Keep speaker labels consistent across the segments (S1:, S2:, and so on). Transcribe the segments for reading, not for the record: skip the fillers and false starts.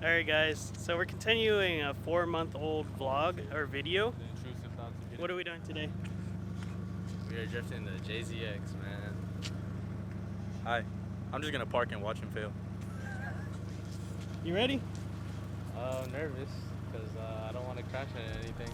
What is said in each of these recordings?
S1: Alright guys, so we're continuing a 4-month-old vlog or video. What are we doing today?
S2: We are drifting the JZX, man.
S3: Hi. I'm just gonna park and watch him fail.
S1: You ready?
S2: Nervous, because I don't want to crash into anything.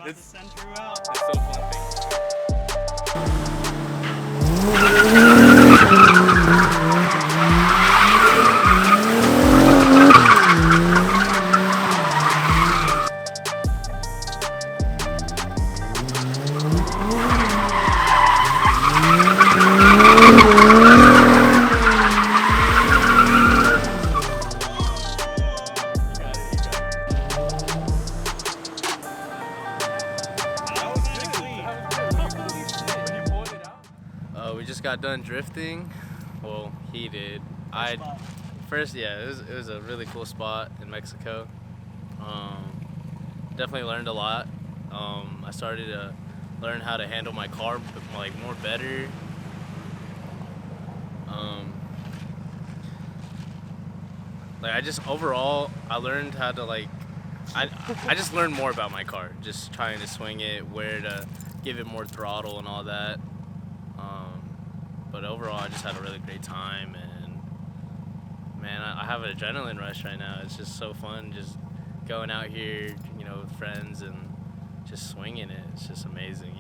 S1: It's send throughout.
S2: It's so fun. We just got done drifting. Well, he did. It was a really cool spot in Mexico. Definitely learned a lot. I started to learn how to handle my car more better. I learned how to I just learned more about my car, just trying to swing it, where to give it more throttle and all that. But overall, I just had a really great time, and man, I have an adrenaline rush right now. It's just so fun, just going out here, with friends and just swinging it. It's just amazing,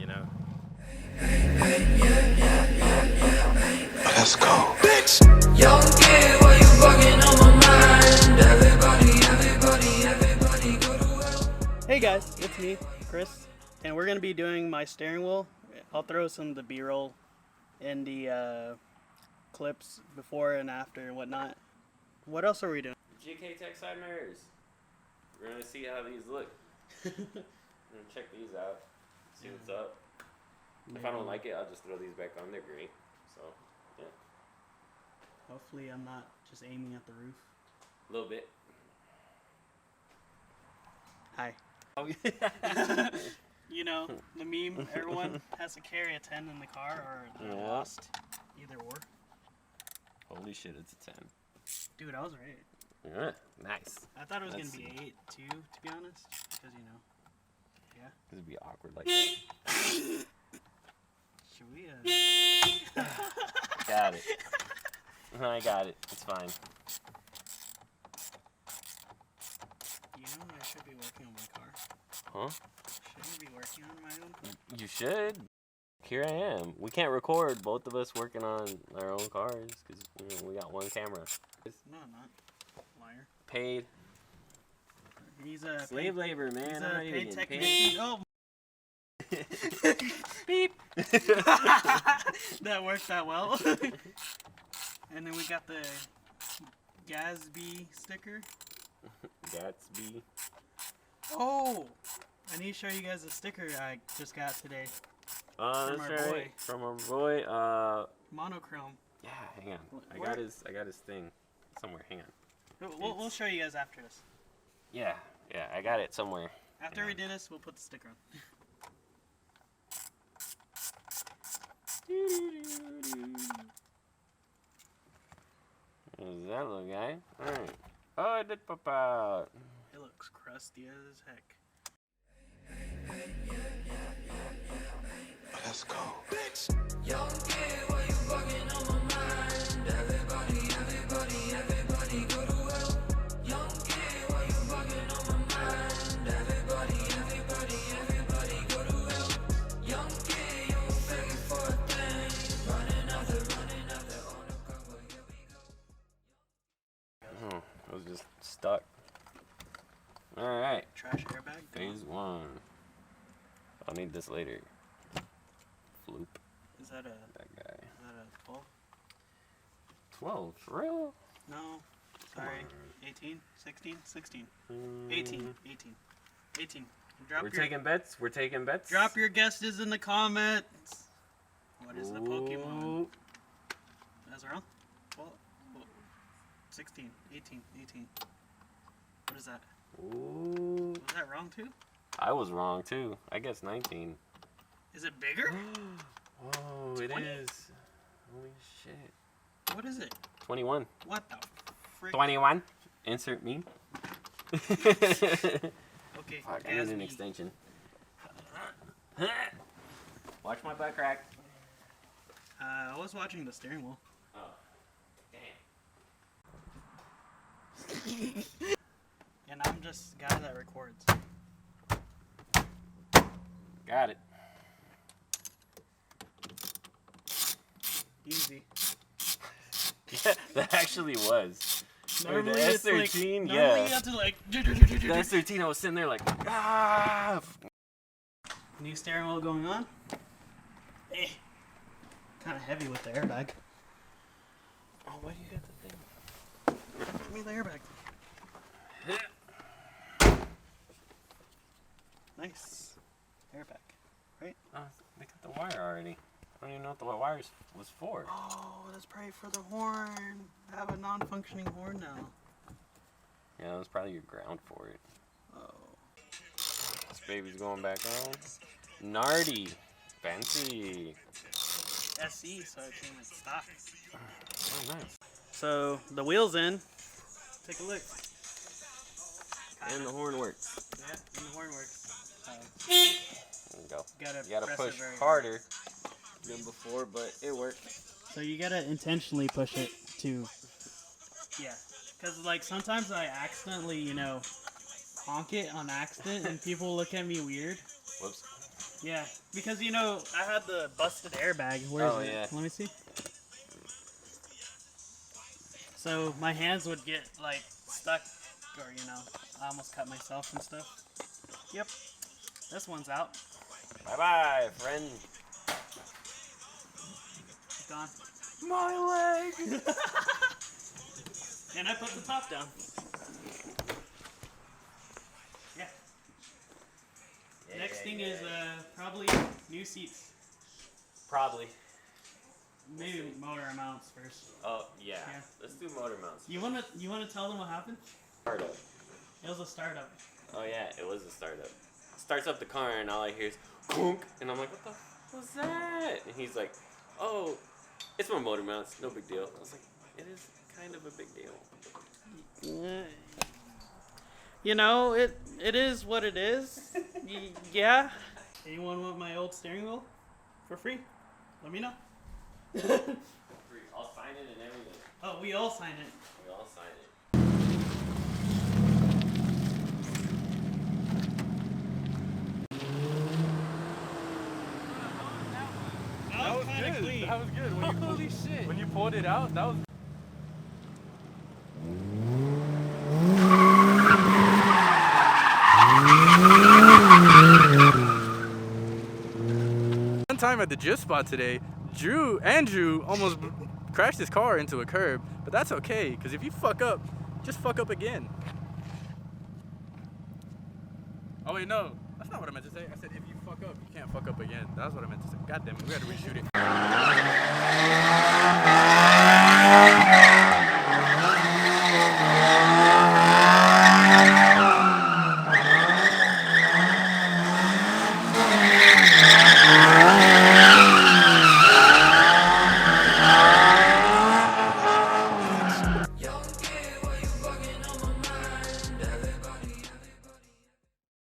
S3: Let's go.
S4: Bitch! Young kid, why you bugging on my mind? Everybody, go to hell.
S1: Hey guys, it's me, Chris, and we're going to be doing my steering wheel. I'll throw some of the B-roll in the clips before and after and whatnot. What else are we doing?
S5: GK Tech side mirrors. We're gonna see how these look. We're gonna check these out, see what's up. If I don't like it, I'll just throw these back on. They're great. So, yeah.
S1: Hopefully I'm not just aiming at the roof.
S5: A little bit.
S1: Hi. You know, the meme, everyone has to carry a 10 in the car or they're lost. Either or.
S5: Holy shit, it's a 10.
S1: Dude, I was right.
S5: Yeah, nice.
S1: I thought it was going to be 8 too, to be honest. Because, yeah.
S5: This would be awkward like that.
S1: Should we,
S5: Got it. I got it. It's fine.
S1: You know, I should be working on my car.
S5: Huh?
S1: Shouldn't I be working on my own car?
S5: You should. Here I am. We can't record both of us working on our own cars because we got one camera.
S1: No, I'm not. Liar.
S5: Paid.
S1: He's a
S5: Slave labor, man.
S1: He's
S5: I'm
S1: a
S5: not even
S1: paid
S5: getting
S1: technician. Oh.
S5: Beep.
S1: That worked out well. And then we got the Gatsby sticker.
S5: Gatsby.
S1: Oh! I need to show you guys the sticker I just got today.
S5: That's
S1: our
S5: right.
S1: boy.
S5: From our boy.
S1: Monochrome.
S5: Yeah, hang on. I
S1: Where?
S5: got his thing somewhere. Hang on.
S1: We'll show you guys after this.
S5: Yeah, I got it somewhere.
S1: After we do this, we'll put the sticker on.
S5: Does that look guy? Alright. Oh, it did pop out.
S1: It looks crusty as heck.
S6: Let's go.
S4: Young kid, why you bugging on my mind? Everybody go to hell. Young kid, why you bugging on my mind? Everybody go to hell. Young kid, you begging for a thing. Running after on the cover, here we go.
S5: Oh, I was just stuck. Alright,
S1: Trash airbag.
S5: phase 1. I'll need this later. Floop,
S1: Is that a
S5: that guy.
S1: 12?
S5: 12, for real?
S1: No. Sorry. 18, 16, 16. 18.
S5: We're taking bets? We're taking bets?
S1: Drop your guesses in the comments. What is the Pokemon?
S5: Ooh.
S1: That's wrong. 12, 16, 18. What is that?
S5: Ooh.
S1: Was that wrong too?
S5: I was wrong too. I guess 19.
S1: Is it bigger?
S5: Whoa,
S1: 20?
S5: it is. Holy shit.
S1: What is it?
S5: 21.
S1: What the frick?
S5: 21. Insert meme.
S1: Okay,
S5: Fuck, I need an
S1: Gasby.
S5: extension. Watch my butt crack.
S1: I was watching the steering wheel.
S5: Oh.
S1: And I'm just a guy that records.
S5: Got it.
S1: Easy.
S5: Yeah, that actually was. Or the
S1: Normally it's
S5: S13,
S1: like, normally
S5: yeah.
S1: you have to like.
S5: The S13, I was sitting there like, ah.
S1: New steering wheel going on. Eh. Kind of heavy with the airbag.
S5: Oh, why do you got the thing?
S1: Give me the airbag. Nice. Airbag. Right?
S5: Oh, they got the wire already. I don't even know what the wire was for.
S1: Oh, that's probably for the horn. I have a non-functioning horn now.
S5: Yeah, that was probably your ground for it.
S1: Oh.
S5: This baby's going back on. Nardy. Fancy.
S1: SE, so it came in stock.
S5: Oh, nice.
S1: So the wheel's in. Take a look.
S5: And the horn works.
S1: Yeah, and the horn works.
S5: There you go. You gotta
S1: press
S5: push
S1: it very
S5: harder than before, but it worked.
S1: So you gotta intentionally push it to. Yeah, because like sometimes I accidentally, honk it on accident, and people look at me weird.
S5: Whoops.
S1: Yeah, because I had the busted airbag. Where is it?
S5: Yeah.
S1: Let me see. So my hands would get like stuck, or I almost cut myself and stuff. Yep, this one's out.
S5: Bye bye, friend.
S1: It's gone.
S5: My leg.
S1: And I put the top down. Yeah. Next thing is probably new seats.
S5: Probably.
S1: Maybe motor mounts first.
S5: Oh yeah.
S1: Yeah.
S5: Let's do motor mounts.
S1: You wanna tell them what happened?
S5: Startup.
S1: It was a startup.
S5: Oh yeah, it was a startup. Starts up the car and all I hear is "Kunk," and I'm like, what the f was that? And he's like, oh, it's my motor mounts, no big deal. I was like, it is kind of a big deal.
S1: It is what it is. Yeah. Anyone want my old steering wheel for free? Let me know.
S5: I'll sign it and everything.
S1: Oh, we all sign it.
S5: We all sign it.
S1: That was kind of clean.
S3: That was good. When you,
S2: Holy shit.
S3: when you pulled it out, that was. One time at the GIF spot today, Andrew almost crashed his car into a curb, but that's okay, because if you fuck up, just fuck up again. Oh wait, no, that's not what I meant to say. I said if you fuck up, you can't fuck up again. That's what I meant to say. God damn it, we had to reshoot it.